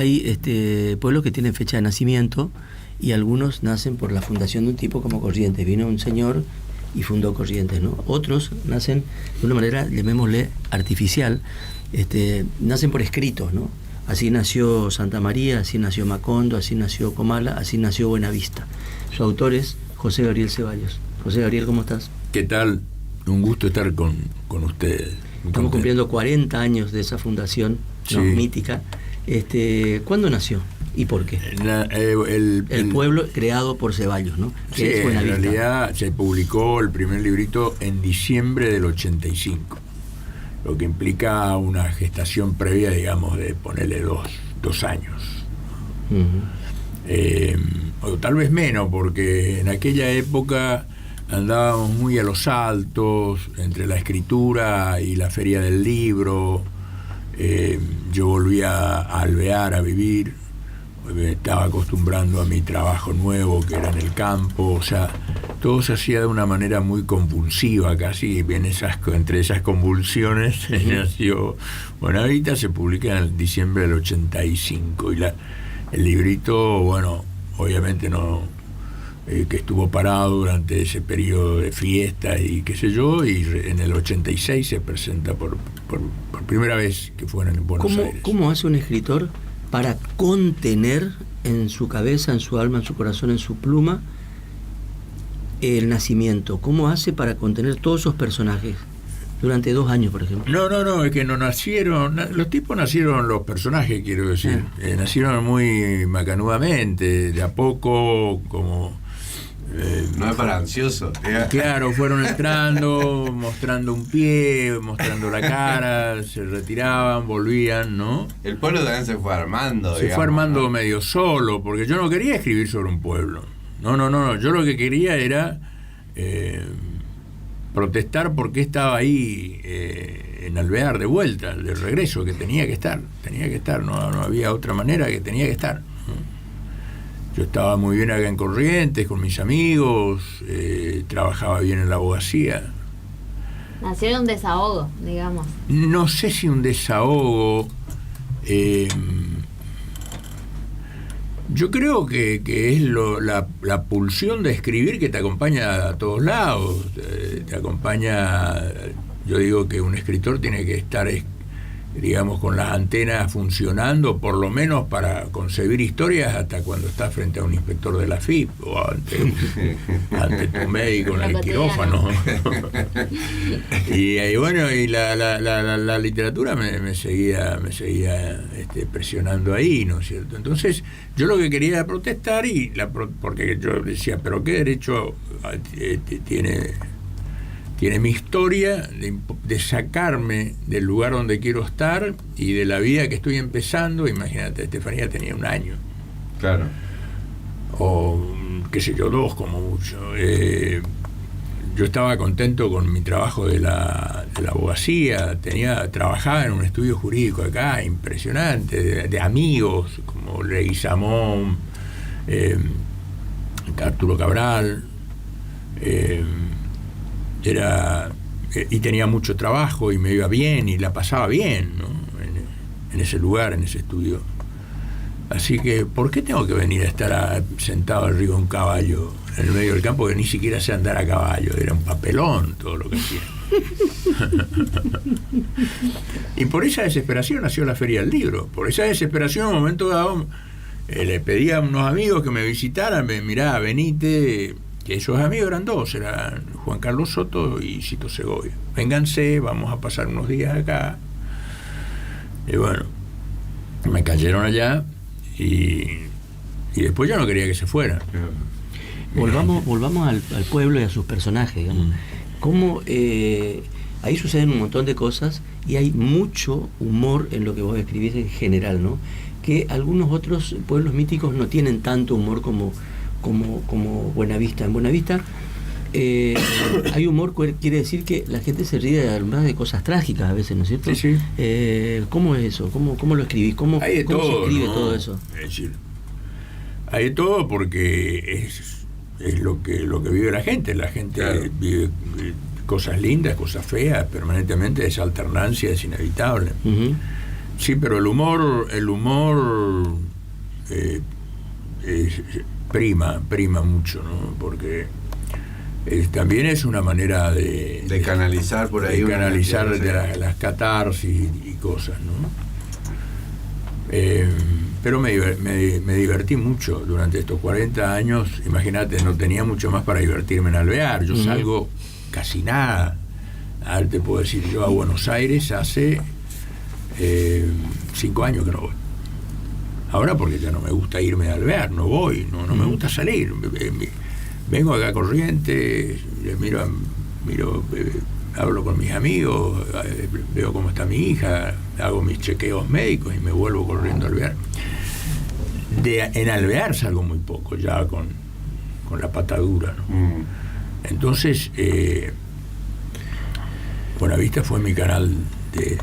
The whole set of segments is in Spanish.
Hay pueblos que tienen fecha de nacimiento y algunos nacen por la fundación de un tipo como Corrientes. Vino un señor y fundó Corrientes, ¿no? Otros nacen de una manera, llamémosle, artificial, nacen por escritos, ¿no? Así nació Santa María, así nació Macondo, así nació Comala, así nació Buenavista. Su autor es José Gabriel Ceballos. José Gabriel, ¿cómo estás? ¿Qué tal? Un gusto estar con ustedes. Estamos cumpliendo 40 años de esa fundación, ¿no? Sí. Mítica. ¿Cuándo nació y por qué? El pueblo creado por Ceballos, ¿no? Sí, Que es en Buenavista. realidad se publicó el primer librito en diciembre del 85, lo que implica una gestación previa, digamos, de ponerle dos años. O tal vez menos, porque en aquella época andábamos muy a los saltos entre la escritura y la feria del libro. Yo volví a Alvear a vivir, me estaba acostumbrando a mi trabajo nuevo, que era en el campo, o sea, todo se hacía de una manera muy convulsiva casi, y entre esas convulsiones nació Buenavista. Se publica en diciembre del 85, y el librito, bueno, obviamente no, que estuvo parado durante ese periodo de fiesta y qué sé yo, y en el 86 se presenta por primera vez, que fue en Buenos Aires. ¿Cómo hace un escritor para contener en su cabeza, en su alma, en su corazón, en su pluma, el nacimiento? ¿Cómo hace para contener todos esos personajes durante 2 años, por ejemplo? No, es que no nacieron, los tipos nacieron, los personajes, quiero decir, nacieron muy macanudamente, de a poco, como... no es para ansioso. Claro, fueron entrando, mostrando un pie, mostrando la cara, se retiraban, volvían, ¿no? El pueblo también se fue armando. Se fue armando, ¿no? Medio solo, porque yo no quería escribir sobre un pueblo. No. Yo lo que quería era protestar porque estaba ahí en Alvear de vuelta, de regreso, que tenía que estar, no había otra manera, que tenía que estar. Yo estaba muy bien acá en Corrientes con mis amigos, trabajaba bien en la abogacía. Nació de un desahogo, digamos. No sé si un desahogo. Yo creo que es la pulsión de escribir que te acompaña a todos lados. Te acompaña. Yo digo que un escritor tiene que estar, digamos, con las antenas funcionando, por lo menos para concebir historias, hasta cuando estás frente a un inspector de la FIP o ante tu médico en el quirófano. Y bueno, y la literatura me seguía presionando ahí, ¿no es cierto? Entonces yo lo que quería era protestar, porque yo decía, pero qué derecho tiene mi historia de sacarme del lugar donde quiero estar y de la vida que estoy empezando. Imagínate, Estefanía tenía 1 año. Claro. O, qué sé yo, 2 como mucho. Yo estaba contento con mi trabajo de la abogacía. Trabajaba en un estudio jurídico acá, impresionante, de amigos, como Leguizamón, Arturo Cabral, y tenía mucho trabajo y me iba bien y la pasaba bien, ¿no? en ese lugar, en ese estudio. Así que, ¿por qué tengo que venir a estar sentado arriba de un caballo en el medio del campo, que ni siquiera sé andar a caballo? Era un papelón todo lo que hacía. Y por esa desesperación nació la Feria del Libro. Por esa desesperación, en un momento dado, le pedí a unos amigos que me visitaran. Mirá, venite. Que esos amigos eran 2, eran Juan Carlos Soto y Cito Segovia. Vénganse, vamos a pasar unos días acá. Y bueno, me cayeron allá y después yo no quería que se fueran. Volvamos al pueblo y a sus personajes, digamos. Cómo ahí suceden un montón de cosas y hay mucho humor en lo que vos escribís en general, ¿no? Que algunos otros pueblos míticos no tienen tanto humor como Buenavista. En Buenavista hay humor, quiere decir que la gente se ríe además de cosas trágicas a veces, ¿no es cierto? Sí. ¿Cómo es eso? ¿Cómo lo escribís? ¿Cómo se escribe, ¿no? Todo eso? Es decir, hay de todo, porque es lo que vive la gente. La gente, claro, vive cosas lindas, cosas feas, permanentemente. Esa alternancia es inevitable. Sí, pero el humor prima mucho, ¿no? Porque también es una manera de canalizar por ahí. De canalizar las catarsis y cosas, ¿no? Pero me divertí mucho durante estos 40 años. Imagínate, no tenía mucho más para divertirme en Alvear. Yo salgo casi nada. A ver, te puedo decir, yo a Buenos Aires hace 5 años que no voy. Ahora porque ya no me gusta irme a Alvear, no voy, no me gusta salir. Vengo acá a Corrientes, miro, hablo con mis amigos, veo cómo está mi hija, hago mis chequeos médicos y me vuelvo corriendo a Alvear. En Alvear salgo muy poco, ya con la patadura, ¿no? Entonces, Buenavista fue mi canal de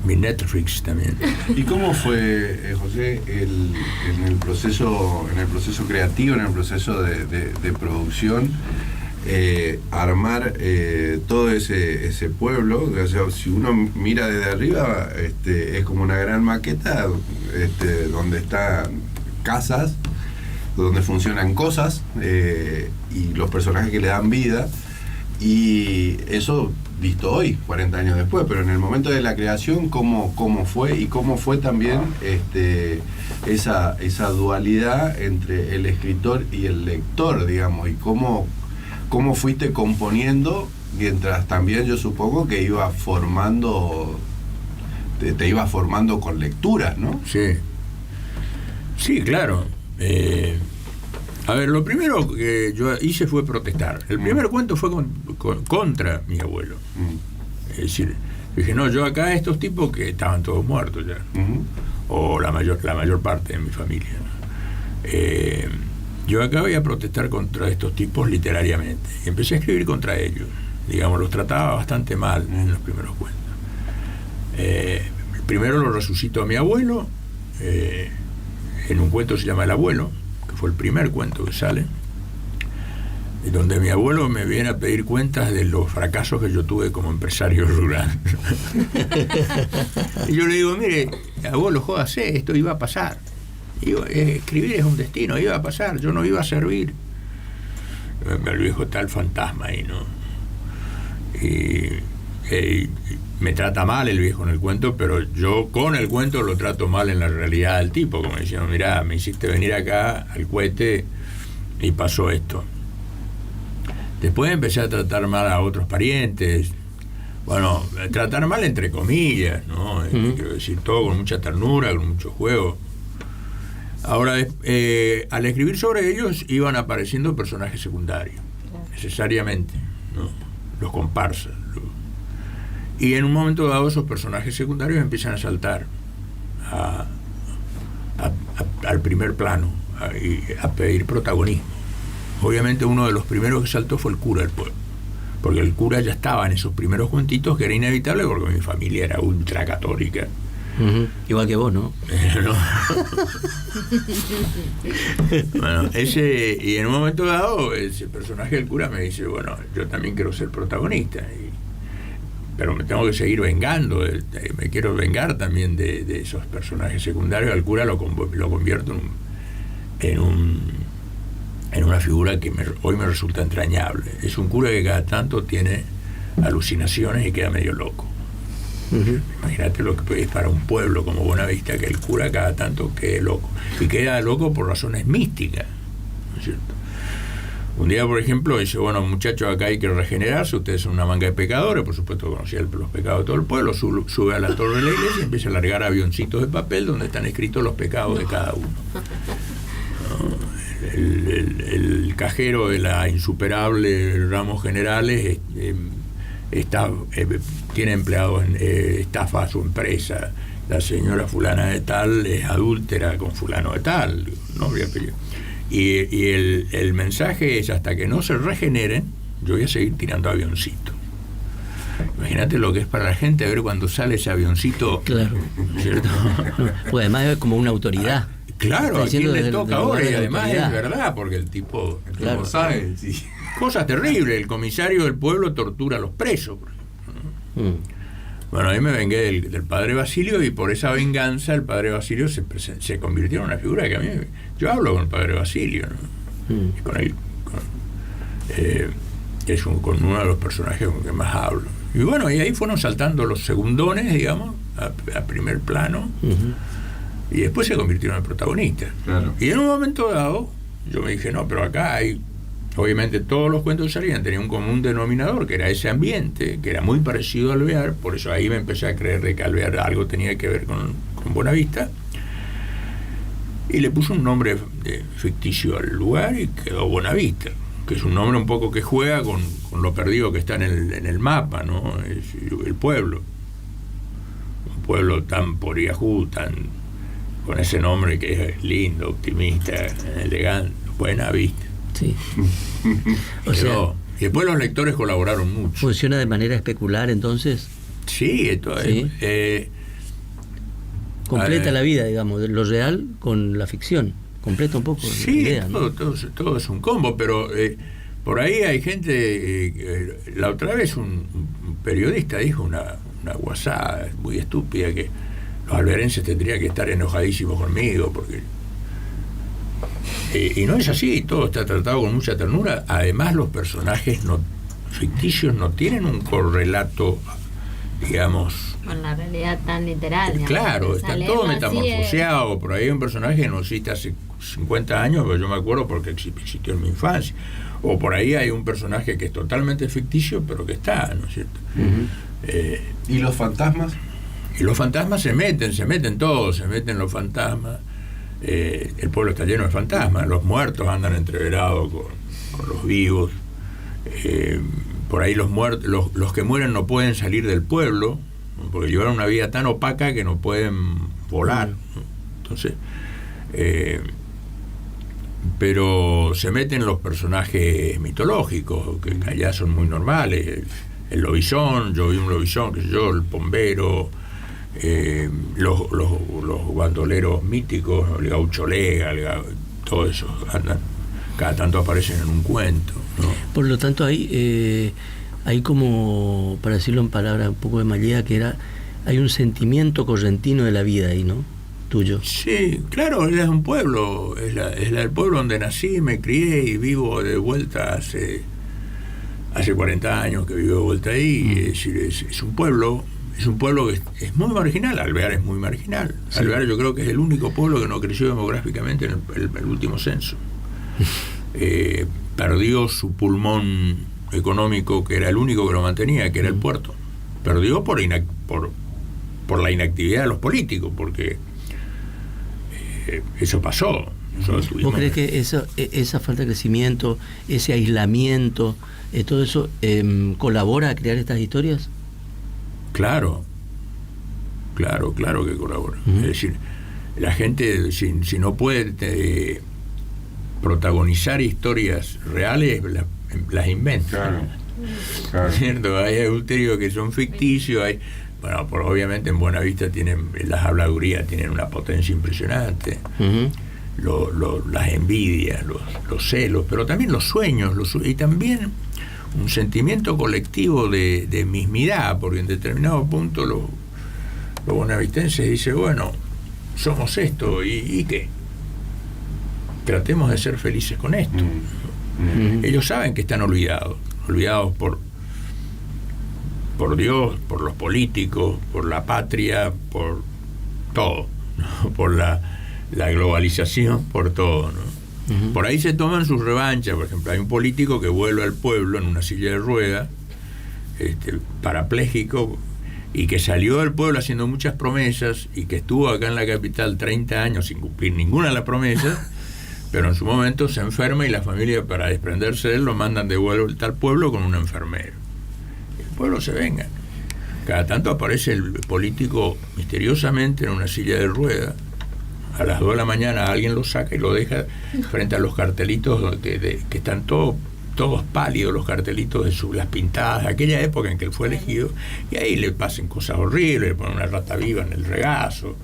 mi Netflix también. ¿Y cómo fue, José, en el proceso creativo, en el proceso de producción, armar todo ese pueblo? O sea, si uno mira desde arriba, es como una gran maqueta, donde están casas, donde funcionan cosas, y los personajes que le dan vida, y eso visto hoy, 40 años después, pero en el momento de la creación, ¿cómo fue? Y cómo fue también esa dualidad entre el escritor y el lector, digamos, y cómo fuiste componiendo, mientras también yo supongo que iba formando, te iba formando con lecturas, ¿no? Sí, claro. A ver, lo primero que yo hice fue protestar. El primer cuento fue contra mi abuelo. Es decir, dije, no, yo acá estos tipos que estaban todos muertos ya, o la mayor parte de mi familia, ¿no? Yo acá voy a protestar contra estos tipos literariamente. Y empecé a escribir contra ellos. Digamos, los trataba bastante mal en los primeros cuentos. Primero lo resucito a mi abuelo, en un cuento se llama El Abuelo, que fue el primer cuento que sale, donde mi abuelo me viene a pedir cuentas de los fracasos que yo tuve como empresario rural. Y yo le digo, mire, abuelo, jódase, esto iba a pasar. Digo, escribir es un destino, iba a pasar, yo no iba a servir. El viejo está el fantasma ahí, ¿no? Y me trata mal el viejo en el cuento, pero yo con el cuento lo trato mal en la realidad del tipo, como diciendo, mirá, me hiciste venir acá al cohete y pasó esto. Después empecé a tratar mal a otros parientes. Bueno, tratar mal entre comillas, ¿no? Quiero decir, todo con mucha ternura, con mucho juego. Ahora, al escribir sobre ellos iban apareciendo personajes secundarios, necesariamente, ¿no? Los comparsas. Y en un momento dado esos personajes secundarios empiezan a saltar al primer plano, a pedir protagonismo. Obviamente uno de los primeros que saltó fue el cura del pueblo, porque el cura ya estaba en esos primeros cuentitos, que era inevitable porque mi familia era ultracatólica. Igual que vos, ¿no? Bueno, y en un momento dado ese personaje del cura me dice, bueno, yo también quiero ser protagonista, pero me tengo que seguir vengando, me quiero vengar también de esos personajes secundarios. Al cura lo convierto en una figura que hoy me resulta entrañable. Es un cura que cada tanto tiene alucinaciones y queda medio loco. Imagínate lo que es para un pueblo como Buenavista, que el cura cada tanto quede loco, y queda loco por razones místicas, ¿no es cierto? Un día, por ejemplo, dice, bueno, muchachos, acá hay que regenerarse, ustedes son una manga de pecadores, por supuesto conocía los pecados de todo el pueblo, sube a la torre de la iglesia y empieza a largar avioncitos de papel donde están escritos los pecados de cada uno. ¿No? El cajero de la insuperable Ramos Generales tiene empleados, estafa a su empresa, la señora fulana de tal es adúltera con fulano de tal, nombre y apellido. Y el mensaje es, hasta que no se regeneren, yo voy a seguir tirando avioncitos. Imagínate lo que es para la gente ver cuando sale ese avioncito. Claro. ¿Cierto? Pues además es como una autoridad. Claro, a quién le toca ahora, y además autoridad. Es verdad, porque el tipo, claro, sabe, sí. Cosas terribles, el comisario del pueblo tortura a los presos, por ejemplo, ¿no? Bueno, ahí me vengué del padre Basilio, y por esa venganza el padre Basilio se convirtió en una figura que a mí... Yo hablo con el padre Basilio, ¿no? Y con él... es con uno de los personajes con que más hablo. Y bueno, y ahí fueron saltando los segundones, digamos, a primer plano, y después se convirtieron en protagonistas. Claro. Y en un momento dado, yo me dije, no, pero acá hay... Obviamente todos los cuentos de Salinas tenían un común denominador, que era ese ambiente, que era muy parecido a Alvear, por eso ahí me empecé a creer de que Alvear algo tenía que ver con Buenavista, y le puse un nombre ficticio al lugar y quedó Buenavista, que es un nombre un poco que juega con lo perdido que está en el mapa, ¿no? Es el pueblo, un pueblo tan poriajú, tan con ese nombre que es lindo, optimista, elegante, Buenavista. Sí. Y después los lectores colaboraron mucho. ¿Funciona de manera especular entonces? Sí, esto ¿Sí? Completa la vida, digamos, de lo real con la ficción. Completa un poco sí, la idea, ¿no? todo es un combo, pero por ahí hay gente... la otra vez un periodista dijo una guasada muy estúpida, que los alverenses tendrían que estar enojadísimos conmigo, porque... y no es así, todo está tratado con mucha ternura. Además, los personajes ficticios no tienen un correlato, digamos, con la realidad tan literal. Claro, está todo metamorfoseado. Por ahí hay un personaje que no existe hace 50 años, pero yo me acuerdo porque existió en mi infancia. O por ahí hay un personaje que es totalmente ficticio, pero que está, ¿no es cierto? ¿Y los fantasmas? Y los fantasmas se meten todos, se meten los fantasmas. El pueblo está lleno de fantasmas, los muertos andan entreverados con los vivos, por ahí los muertos, los que mueren no pueden salir del pueblo, porque llevan una vida tan opaca que no pueden volar, ¿no? Entonces, pero se meten los personajes mitológicos, que allá son muy normales, el lobizón, yo vi un lobizón, qué sé yo, el bombero, los bandoleros míticos, el gaucho lega, todo eso, andan, cada tanto aparecen en un cuento, ¿no? Por lo tanto hay como, para decirlo en palabras un poco de Mallea, hay un sentimiento correntino de la vida ahí, ¿no? Tuyo. Sí, claro, es un pueblo, es el pueblo donde nací, me crié y vivo de vuelta hace 40 años que vivo de vuelta ahí. Es decir, es un pueblo que es muy marginal. Alvear es muy marginal. Sí. Alvear yo creo que es el único pueblo que no creció demográficamente en el último censo. Perdió su pulmón económico, que era el único que lo mantenía, que era el puerto. Perdió por la inactividad de los políticos, porque eso pasó. ¿Vos crees que esa falta de crecimiento, ese aislamiento, todo eso colabora a crear estas historias? Claro que colabora. Es decir, la gente, si no puede protagonizar historias reales, las inventa. Claro. ¿Cierto? Hay adulterios que son ficticios, obviamente en Buenavista las habladurías tienen una potencia impresionante, las envidias, los celos, pero también los sueños, y también un sentimiento colectivo de mismidad, porque en determinado punto los buenavistenses dicen, bueno, somos esto, ¿y qué? Tratemos de ser felices con esto. Ellos saben que están olvidados por Dios, por los políticos, por la patria, por todo, ¿no? Por la globalización, por todo, ¿no? Por ahí se toman sus revanchas. Por ejemplo, hay un político que vuelve al pueblo en una silla de ruedas, parapléjico, y que salió del pueblo haciendo muchas promesas, y que estuvo acá en la capital 30 años sin cumplir ninguna de las promesas, pero en su momento se enferma y la familia, para desprenderse de él, lo mandan de vuelta al pueblo con un enfermero. El pueblo se venga. Cada tanto aparece el político misteriosamente en una silla de ruedas. A las 2 de la mañana alguien lo saca y lo deja frente a los cartelitos que están todos pálidos, los cartelitos de las pintadas de aquella época en que él fue elegido, y ahí le pasan cosas horribles, le ponen una rata viva en el regazo,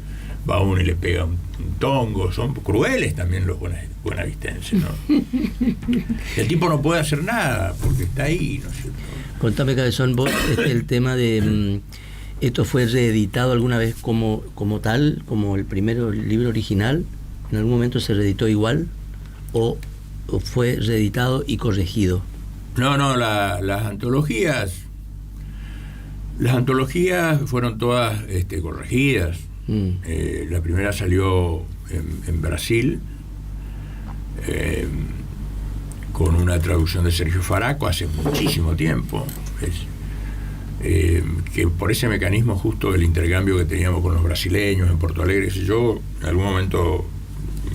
va uno y le pega un tongo. Son crueles también los buenavistenses, ¿no? El tipo no puede hacer nada porque está ahí, ¿no es cierto? Contame, Cabezón, vos el tema de ¿Esto fue reeditado alguna vez como tal, como el libro original? ¿En algún momento se reeditó igual? ¿O fue reeditado y corregido? No, las antologías fueron todas corregidas. La primera salió en Brasil, con una traducción de Sergio Faraco hace muchísimo tiempo. Que por ese mecanismo justo del intercambio que teníamos con los brasileños en Porto Alegre, yo en algún momento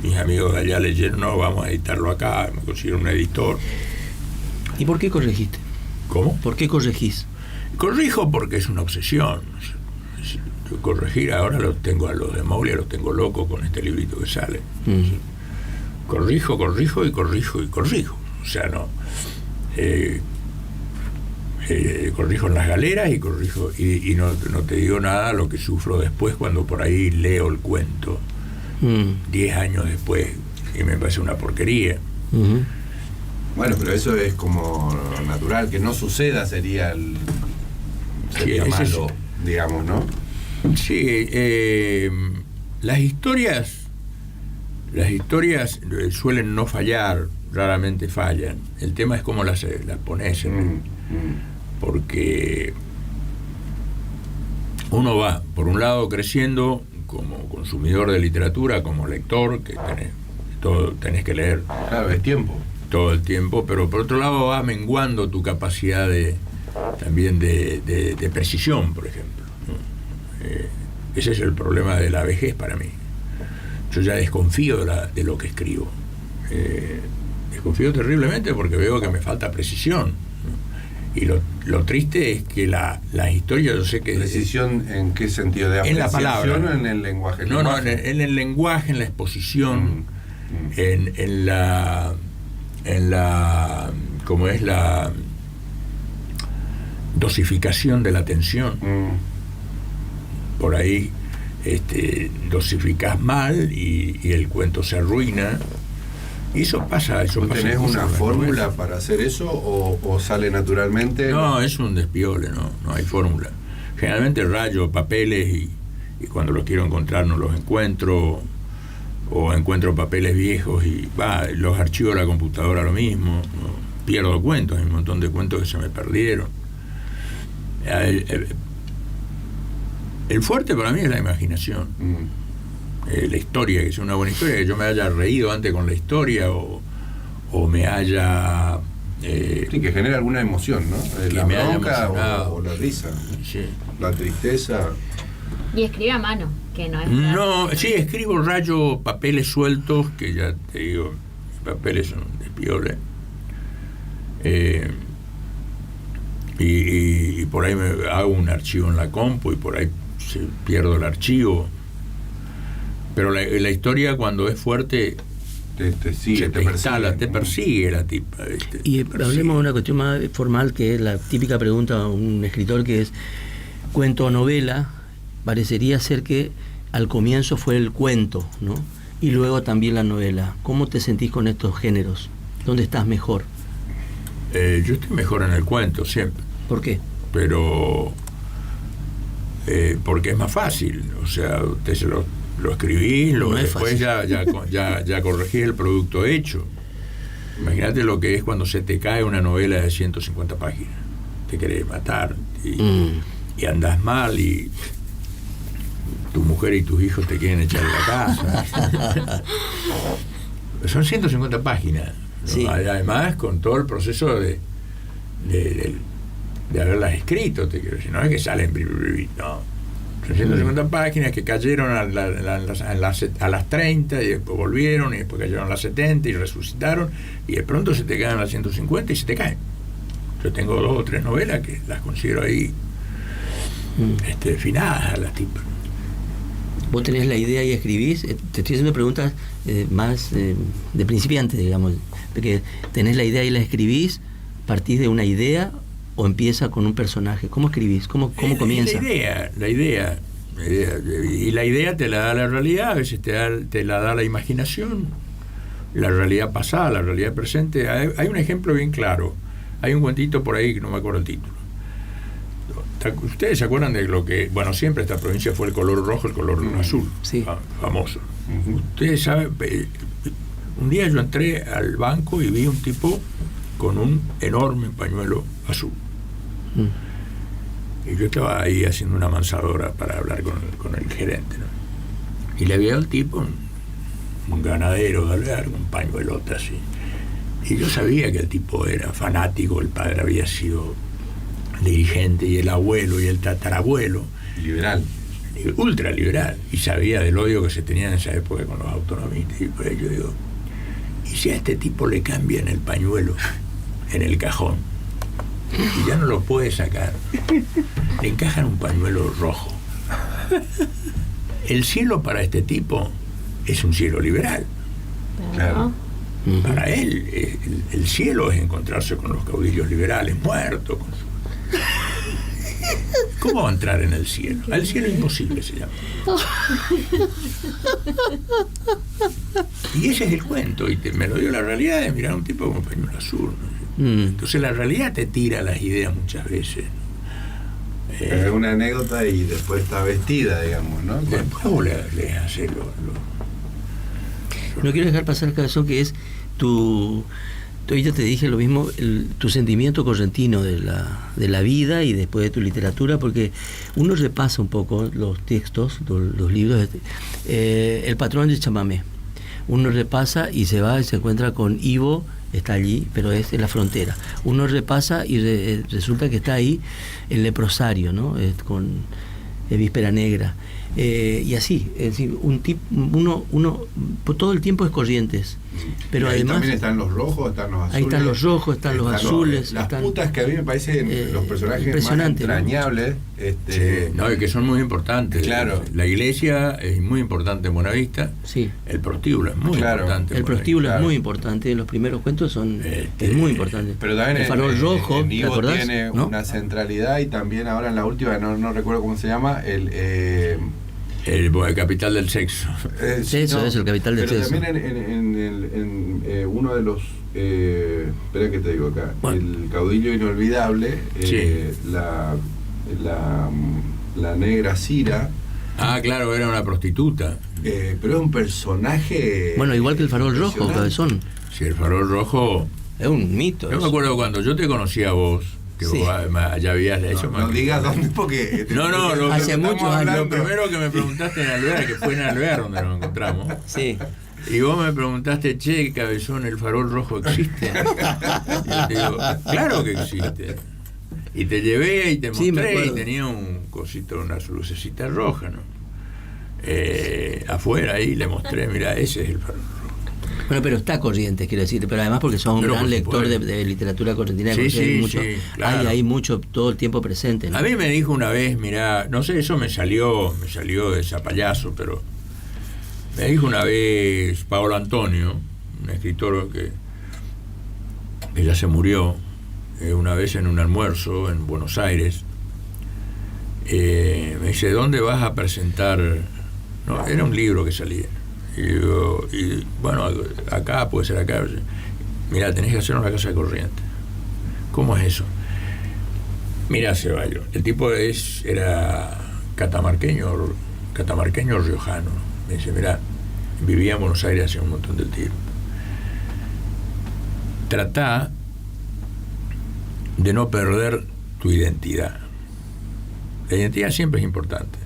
mis amigos de allá leyeron, no, vamos a editarlo acá, me consiguieron un editor. ¿Y por qué corregiste? ¿Cómo? ¿Por qué corregís? Corrijo porque es una obsesión. Yo corregir ahora los tengo a los de Moglia, los tengo locos con este librito que sale. Corrijo. O sea, no. Corrijo en las galeras y corrijo. Y no te digo nada lo que sufro después cuando por ahí leo el cuento. 10 años después, y me parece una porquería. Bueno, pero eso es como natural, que no suceda sería malo, digamos, ¿no? Sí, las historias suelen no fallar, raramente fallan. El tema es cómo las pones, porque uno va, por un lado, creciendo como consumidor de literatura, como lector, que tenés que leer. Claro, es tiempo. Todo el tiempo, pero por otro lado va menguando tu capacidad también de precisión, por ejemplo. Ese es el problema de la vejez para mí. Yo ya desconfío de lo que escribo. Desconfío terriblemente porque veo que me falta precisión. Y lo triste es que la historia, yo sé que... ¿Precisión en qué sentido? ¿De en la palabra? ¿O en el lenguaje? No, en el lenguaje, en la exposición, en la como es la dosificación de la atención. Por ahí dosificás mal y el cuento se arruina. Y eso pasa. ¿Tú tenés una fórmula para hacer eso o sale naturalmente? No, es un despiole, no hay fórmula. Generalmente rayo papeles y cuando los quiero encontrar no los encuentro, o encuentro papeles viejos y los archivos de la computadora lo mismo, ¿no? Pierdo cuentos, hay un montón de cuentos que se me perdieron. El fuerte para mí es la imaginación. La historia, que sea una buena historia, que yo me haya reído antes con la historia o me haya... sí, que genera alguna emoción, ¿no? La bronca o la risa, sí. La tristeza. Y escribe a mano, que no es... No, sí, escribo rayo papeles sueltos, que ya te digo, papeles son de piole. Y por ahí me hago un archivo en la compu y por ahí pierdo el archivo. Pero la historia, cuando es fuerte, te sigue, te instala, te persigue la tipa. Y hablemos de una cuestión más formal, que es la típica pregunta a un escritor, que es cuento o novela. Parecería ser que al comienzo fue el cuento, ¿no? Y luego también la novela. ¿Cómo te sentís con estos géneros? ¿Dónde estás mejor? Yo estoy mejor en el cuento siempre. ¿Por qué? Pero porque es más fácil. O sea, usted lo escribís, después ya corregís el producto hecho. Imagínate lo que es cuando se te cae una novela de 150 páginas. Te querés matar y andás mal y tu mujer y tus hijos te quieren echar de la casa. Son 150 páginas, ¿no? Sí. Además con todo el proceso de haberlas escrito, te quiero decir, no es que salen, no, son 150 páginas que cayeron a las 30 y después volvieron y después cayeron a las 70 y resucitaron y de pronto se te caen a las 150 y se te caen. Yo tengo 2 o 3 novelas que las considero ahí finadas a las tipas. Vos tenés la idea y escribís. Te estoy haciendo preguntas más de principiante, digamos, porque tenés la idea y la escribís, partís de una idea o empieza con un personaje. ¿Cómo escribís? ¿Cómo comienza? La idea. Y la idea te la da la realidad, a veces te la da la imaginación, la realidad pasada, la realidad presente. Hay un ejemplo bien claro. Hay un cuentito por ahí que no me acuerdo el título. Ustedes se acuerdan de lo que, bueno, siempre esta provincia fue el color rojo, el color azul, sí. Famoso. Ustedes saben, un día yo entré al banco y vi un tipo con un enorme pañuelo azul. Y yo estaba ahí haciendo una mansadora para hablar con el gerente, ¿no? Y le había al tipo, un ganadero de alvear, un pañuelote así. Y yo sabía que el tipo era fanático, el padre había sido dirigente, y el abuelo y el tatarabuelo. Liberal. Ultra liberal. Y sabía del odio que se tenía en esa época con los autonomistas. Y por ello digo, ¿y si a este tipo le cambian el pañuelo en el cajón? Y ya no lo puede sacar. Le encajan un pañuelo rojo. El cielo para este tipo es un cielo liberal. Claro. Para él, el cielo es encontrarse con los caudillos liberales muertos. ¿Cómo va a entrar en el cielo? Al cielo imposible se llama. Y ese es el cuento. Y me lo dio la realidad de mirar a un tipo con pañuelo azul, ¿no? Entonces la realidad te tira las ideas muchas veces. Es una anécdota y después está vestida, digamos, ¿no? Después vos le haces No quiero dejar pasar el cabezón, que es tu ya te dije lo mismo, tu sentimiento correntino de la vida y después de tu literatura, porque uno repasa un poco los textos, los libros, El patrón de chamamé. Uno repasa y se va y se encuentra con Ivo, está allí, pero es en la frontera. Uno repasa y resulta que está ahí el leprosario, ¿no? Con Víspera Negra. Y así, es decir, uno todo el tiempo es Corrientes, pero ahí además también están los rojos, están los azules. Ahí están los rojos, están los azules, las están, putas, que a mí me parecen los personajes más entrañables, Sí, no, y que son muy importantes. Claro. La iglesia es muy importante en Buenavista. Sí. El prostíbulo es muy importante. El prostíbulo es muy importante. Los primeros cuentos es muy importante. Pero también el farol rojo, en ¿te Ivo acordás? tiene una centralidad, y también ahora en la última, no recuerdo cómo se llama, el capital del sexo. Eso es el capital del sexo. Pero también en uno de los espera que te digo acá, el caudillo inolvidable, la negra Cira. Ah, claro, era una prostituta. Pero es un personaje. Bueno, igual que el farol rojo, cabezón. Sí, el farol rojo es un mito. Yo me acuerdo cuando yo te conocí a vos, que vos ya habías hecho. No digas dónde, porque. Hace muchos años. Lo primero que me preguntaste en Alvear, que fue en Alvear donde nos encontramos. Sí. Y vos me preguntaste, che, cabezón, ¿el farol rojo existe? Y yo te digo, claro que existe. Y te llevé y te mostré, y tenía un cosito, unas lucecitas rojas, ¿no? Afuera ahí le mostré, mira, ese es el farol rojo. Bueno, pero está Corrientes, quiero decir, pero además porque sos un gran lector de literatura correntina. Sí, claro. Hay mucho todo el tiempo presente, ¿no? A mí me dijo una vez, mira, no sé, eso me salió de zapallazo, pero me dijo una vez Paolo Antonio, un escritor que ya se murió, una vez en un almuerzo en Buenos Aires, me dice, ¿dónde vas a presentar? No, era un libro que salía. Y digo, bueno, acá, puede ser acá. Mira, tenés que hacerlo en la Casa de Corrientes. ¿Cómo es eso? Mira, Ceballos, el tipo era catamarqueño riojano. Me dice, mira, vivía en Buenos Aires hace un montón de tiempo. Tratá de no perder tu identidad. La identidad siempre es importante,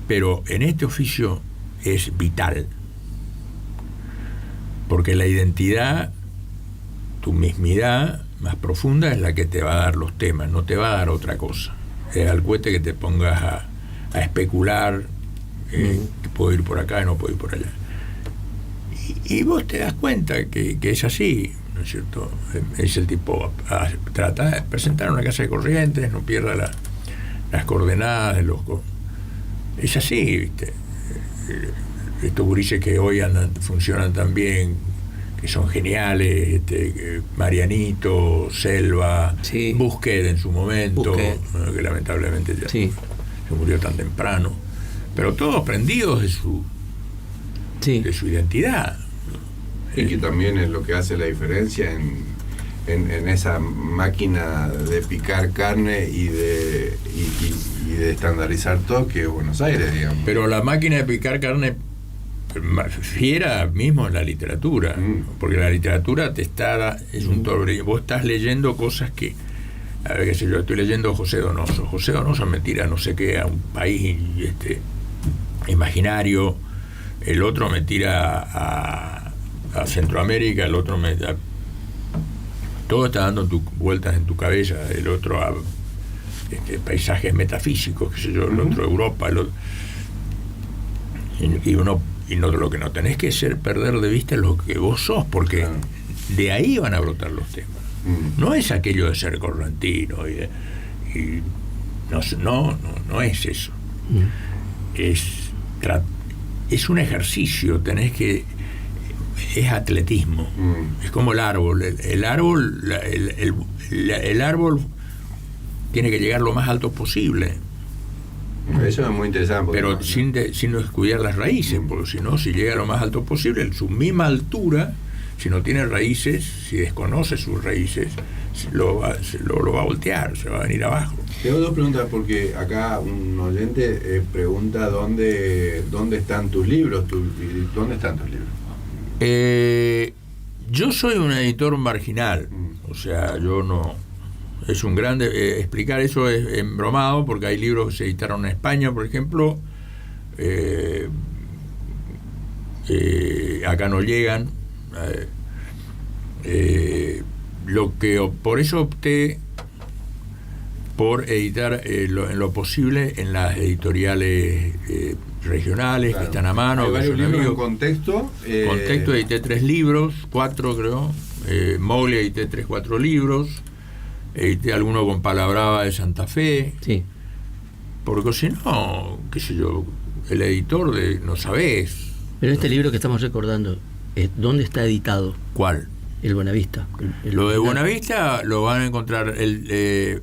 pero en este oficio es vital, porque la identidad, tu mismidad más profunda, es la que te va a dar los temas, no te va a dar otra cosa. Es al cohete que te pongas a especular, que puedo ir por acá y no puedo ir por allá. Y vos te das cuenta que es así, ¿no es cierto? Es el tipo, trata de presentar una Casa de Corrientes, no pierda las coordenadas de los... Es así, ¿viste? Estos gurises que hoy funcionan tan bien, que son geniales, Marianito, Selva, sí. Busquet en su momento, que lamentablemente ya se murió tan temprano, pero todos prendidos de su identidad. Y que también es lo que hace la diferencia en esa máquina de picar carne y de estandarizar todo, que es Buenos Aires, digamos. Pero la máquina de picar carne fiera mismo en la literatura, porque la literatura es un torbellino. Vos estás leyendo cosas que, a ver qué sé yo, estoy leyendo José Donoso me tira no sé qué a un país imaginario, el otro me tira a Centroamérica, el otro todo está dando vueltas en tu cabeza, el otro a paisajes metafísicos, qué sé yo, el otro a Europa, el otro, y lo que no tenés que perder de vista es lo que vos sos, porque de ahí van a brotar los temas. No es aquello de ser correntino no es eso. Es un ejercicio, es atletismo. Es como el árbol. El árbol tiene que llegar lo más alto posible. Eso es muy interesante. Pero sin descuidar las raíces, porque si no, si llega a lo más alto posible, en su misma altura, si no tiene raíces, si desconoce sus raíces, lo va a voltear, se va a venir abajo. Tengo dos preguntas, porque acá un oyente pregunta dónde están tus libros. ¿Dónde están tus libros? Yo soy un editor marginal, o sea, yo no... Es un grande... explicar eso es embromado, porque hay libros que se editaron en España, por ejemplo, acá no llegan. Por eso opté por editar en lo posible en las editoriales regionales, claro, que están a mano. Hay varios libros en Contexto. Contexto edité 3 libros, 4 creo. Moglia edité 3-4 libros. Edité alguno con Palabrava de Santa Fe. Sí. Porque si no, qué sé yo, el editor no sabés. Pero este libro que estamos recordando, ¿dónde está editado? ¿Cuál? El Buenavista. Lo de Buenavista lo van a encontrar.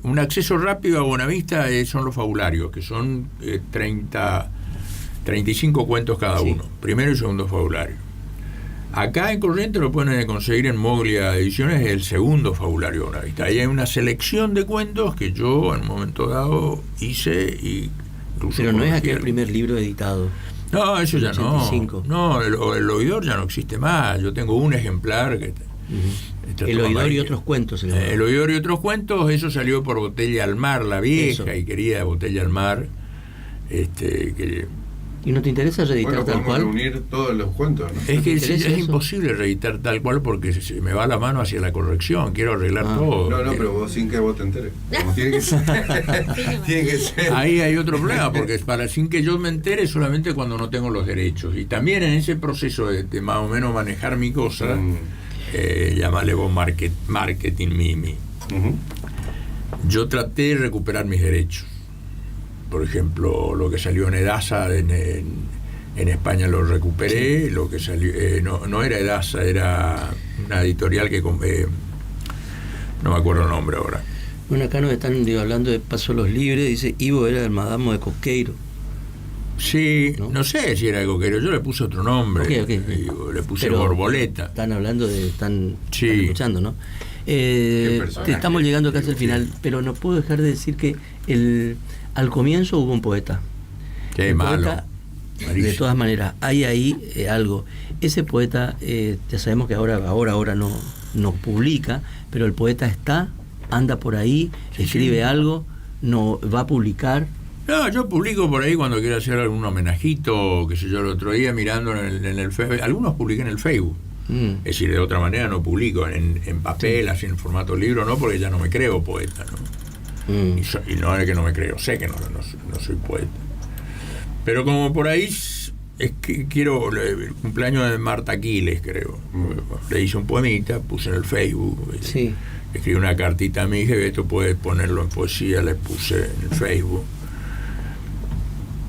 Un acceso rápido a Buenavista son los fabularios, que son 35 cuentos cada uno. Primero y segundo fabulario. Acá en Corrientes lo pueden conseguir en Moglia Ediciones, el segundo fabulario de Buenavista. Ahí hay una selección de cuentos que yo en un momento dado hice y... Pero no es aquel primer libro editado. No, eso ya 85. No, el oidor ya no existe más. Yo tengo un ejemplar que... El oidor y otros cuentos. El oidor y otros cuentos, eso salió por Botella al Mar, la vieja y querida Botella al Mar. ¿Y no te interesa reeditar tal cual? Reunir todos los cuentos, ¿no? Es que es imposible reeditar tal cual porque se me va la mano hacia la corrección. Quiero arreglar todo. No, pero vos sin que vos te enteres. Como tiene que ser. Tiene que ser. Ahí hay otro problema, porque sin que yo me entere solamente cuando no tengo los derechos. Y también en ese proceso de más o menos manejar mi cosa, llamarle vos marketing mimi. Yo traté de recuperar mis derechos. Por ejemplo, lo que salió en Edasa en España lo recuperé. Sí. Lo que salió no era Edasa, era una editorial que no me acuerdo el nombre ahora. Bueno, acá nos están hablando de Paso los Libres. Dice Ivo era el Madamo de Coqueiro. Sí, no sé si era de Coqueiro, yo le puse otro nombre. Okay. Le puse Borboleta. Están hablando están escuchando, ¿no? Estamos llegando casi al final, pero no puedo dejar de decir que al comienzo hubo un poeta. Qué malo. Poeta, de todas maneras, hay ahí algo. Ese poeta, ya sabemos que ahora no publica, pero el poeta anda por ahí, escribe algo, no va a publicar. No, yo publico por ahí cuando quiero hacer algún homenajito, qué sé yo, el otro día mirando en el Facebook. Algunos publican en el Facebook. Es decir, de otra manera no publico en papel, así en formato libro, no, porque ya no me creo poeta, ¿no? Y no es que no me creo, sé que no soy poeta. Pero como por ahí es que quiero el cumpleaños de Marta Aquiles, creo. Le hice un poemita, puse en el Facebook. Sí. Escribí una cartita a mi hija, esto puedes ponerlo en poesía, le puse en el Facebook.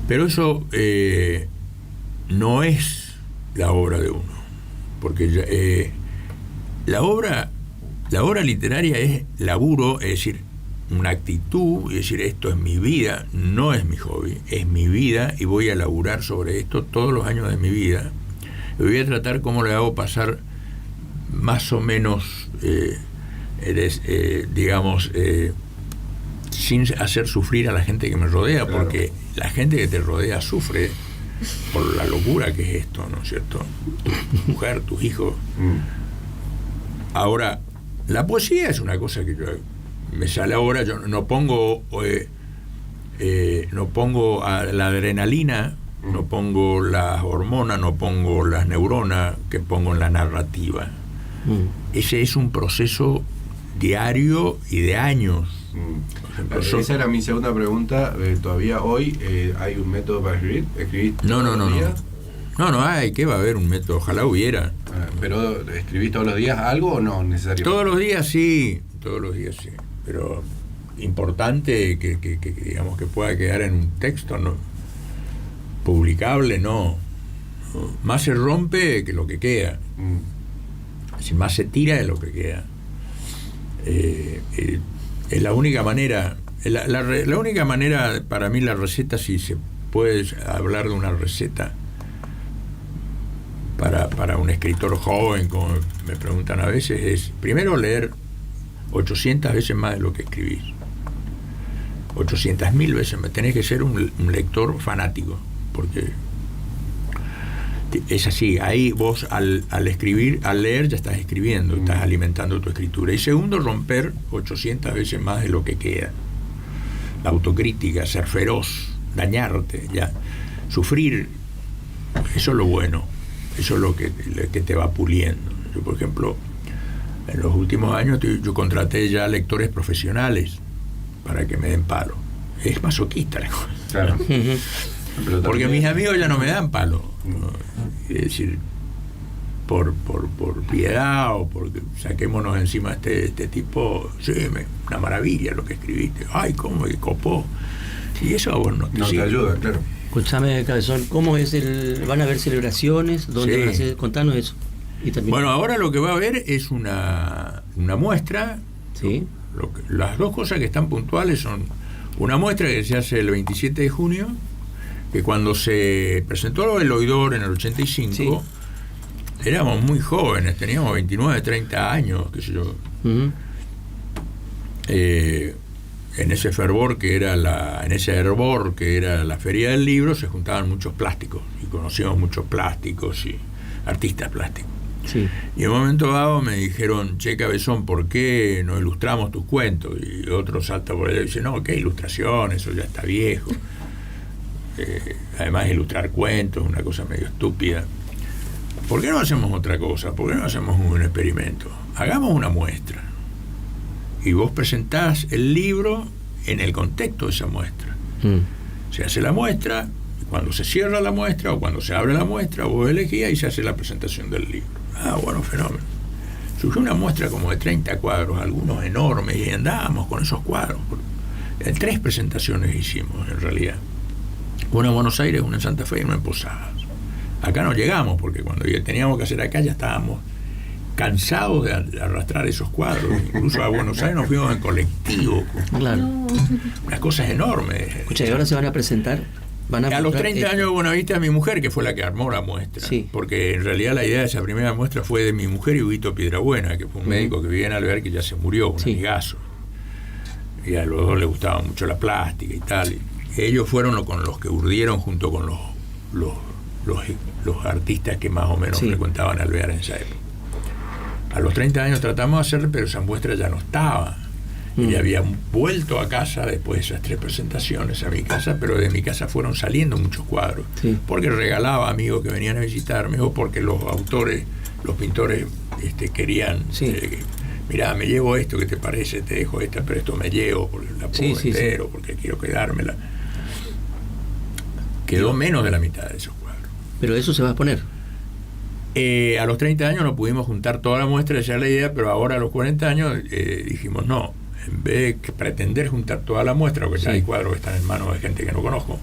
Pero eso no es la obra de uno, porque la obra literaria es laburo, es decir, una actitud, y decir, esto es mi vida, no es mi hobby, es mi vida y voy a laburar sobre esto todos los años de mi vida. Y voy a tratar cómo le hago pasar más o menos eres digamos, sin hacer sufrir a la gente que me rodea, claro. Porque la gente que te rodea sufre por la locura que es esto, ¿no es cierto? Tu mujer, tus hijos. Ahora, la poesía es una cosa que yo, me sale ahora. Yo no pongo a la adrenalina, no pongo las hormonas, no pongo las neuronas que pongo en la narrativa. Ese es un proceso diario y de años. Esa era mi segunda pregunta. Todavía hoy hay un método para escribir. ¿Escribís No todos los días? No hay, ¿qué va a haber un método? Ojalá hubiera. ¿Pero escribís todos los días algo o no necesariamente? Todos los días sí, pero importante que digamos que pueda quedar en un texto, no publicable, no. Más se rompe que lo que queda. Es decir, más se tira de lo que queda. Es la única manera. La única manera, para mí, la receta, si se puede hablar de una receta para un escritor joven, como me preguntan a veces, es primero leer 800 veces más de lo que escribís. 800.000 veces más. Tenés que ser un lector fanático, porque es así. Ahí vos al escribir, al leer, ya estás escribiendo, estás alimentando tu escritura. Y segundo, romper 800 veces más de lo que queda. La autocrítica, ser feroz, dañarte, ya sufrir, eso es lo bueno, eso es lo que te va puliendo. Yo, por ejemplo, en los últimos años yo contraté ya lectores profesionales para que me den palo. Es masoquista la cosa. Claro. Porque mis amigos ya no me dan palo. Es decir, por piedad o porque saquémonos encima este tipo, sí, una maravilla lo que escribiste. Ay, cómo que copó. Y eso a vos no te ayuda, claro. Escuchame, Cabezón, ¿cómo es van a haber celebraciones? ¿Dónde Sí. van a ser? Contanos eso. Y Bueno, ahora lo que va a haber es una muestra. Sí. Las dos cosas que están puntuales son una muestra que se hace el 27 de junio, que cuando se presentó el Oidor en el 85, sí, éramos muy jóvenes, teníamos 29, 30 años, qué sé yo. En ese fervor que era en ese hervor que era la Feria del Libro, se juntaban muchos plásticos, y conocíamos muchos plásticos y artistas plásticos. Sí. Y en un momento dado me dijeron, che, Cabezón, ¿por qué no ilustramos tus cuentos? Y otro salta por ahí y dice, no, ¿qué ilustración? Eso ya está viejo. Además, ilustrar cuentos es una cosa medio estúpida. ¿Por qué no hacemos otra cosa? ¿Por qué no hacemos un experimento? Hagamos una muestra. Y vos presentás el libro en el contexto de esa muestra. Se hace la muestra, y cuando se cierra la muestra o cuando se abre la muestra, vos elegías y se hace la presentación del libro. Bueno, fenómeno. Surgió una muestra como de 30 cuadros, algunos enormes, y andábamos con esos cuadros. 3 presentaciones hicimos, en realidad. Una en Buenos Aires, una en Santa Fe y una en Posadas. Acá no llegamos, porque cuando teníamos que hacer acá ya estábamos cansados de arrastrar esos cuadros. Incluso a Buenos Aires nos fuimos en colectivo. Claro. Unas cosas enormes. Escucha, ¿y ahora se van a presentar? A los 30 años de Buenavista, mi mujer, que fue la que armó la muestra. Sí. Porque en realidad la idea de esa primera muestra fue de mi mujer y Huguito Piedrabuena, que fue un médico que vivía en Alvear, que ya se murió, un amigazo. Y a los dos les gustaba mucho la plástica y tal. Y ellos fueron con los que urdieron junto con los artistas que más o menos frecuentaban Alvear en esa época. A los 30 años tratamos de hacer, pero esa muestra ya no estaba. Y había vuelto a casa después de esas 3 presentaciones a mi casa, pero de mi casa fueron saliendo muchos cuadros. Porque regalaba a amigos que venían a visitarme, o porque los autores, los pintores querían... mirá, me llevo esto, ¿qué te parece? Te dejo esta, pero esto me llevo, porque la pongo entero, porque quiero quedármela. Quedó menos de la mitad de esos cuadros. Pero eso se va a exponer. A los 30 años no pudimos juntar toda la muestra, esa era la idea, pero ahora a los 40 años dijimos, no, en vez de pretender juntar toda la muestra, porque ya hay cuadros que están en manos de gente que no conozco,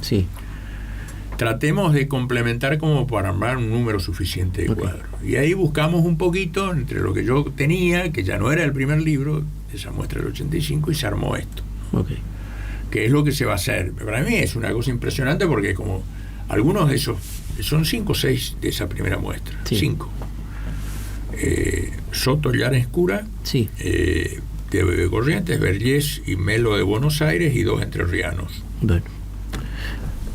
tratemos de complementar como para armar un número suficiente de cuadros. Y ahí buscamos un poquito entre lo que yo tenía, que ya no era el primer libro, de esa muestra del 85, y se armó esto. Que es lo que se va a hacer. Para mí es una cosa impresionante, porque como algunos de esos, son 5 o 6 de esa primera muestra, 5. Soto Llanes Cura, Sí. de Corrientes, Vergés y Melo de Buenos Aires y 2 entrerrianos.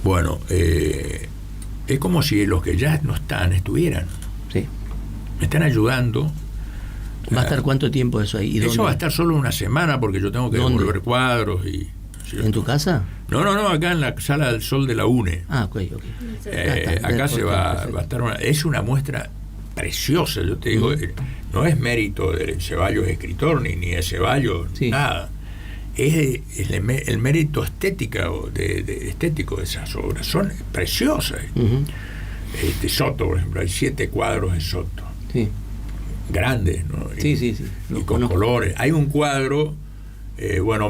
Bueno, es como si los que ya no estuvieran. Sí. Me están ayudando. ¿Va a estar cuánto tiempo eso ahí? ¿Y Eso dónde? va a estar solo una semana porque yo tengo que ¿Dónde? devolver cuadros y... ¿En tu casa? No, acá en la Sala del Sol de la UNE. Ok. Acá se va a estar es una muestra preciosa, yo te digo, no es mérito de Ceballos escritor, ni de Ceballos, nada. Es el mérito estético de esas obras. Son preciosas. Soto, por ejemplo, hay 7 cuadros de Soto. Sí. Grandes, ¿no? Sí. Y con colores. Hay un cuadro,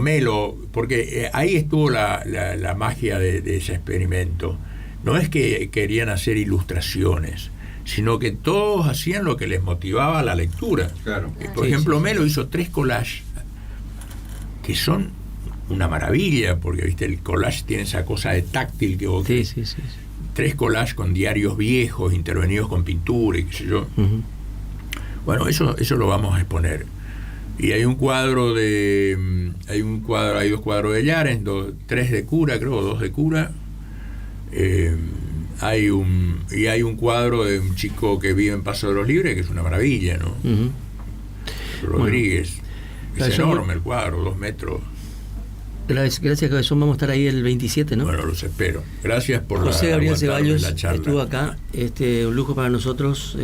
Melo, porque ahí estuvo la magia de ese experimento. No es que querían hacer ilustraciones, sino que todos hacían lo que les motivaba la lectura. Claro. Por ejemplo, Melo hizo 3 collages que son una maravilla, porque viste el collage tiene esa cosa de táctil que vos... Sí. 3 collages con diarios viejos, intervenidos con pintura y qué sé yo. Bueno, eso lo vamos a exponer. Y hay un cuadro hay 2 cuadros de Llanes, 3 de Cura, creo, 2 de Cura. Hay un cuadro de un chico que vive en Paso de los Libres, que es una maravilla, ¿no? Rodríguez. Es enorme el cuadro, 2 metros. Gracias, Cabezón. Vamos a estar ahí el 27, ¿no? Bueno, los espero. Gracias por José Gabriel aguantarme Ceballos la charla. estuvo acá. Un lujo para nosotros.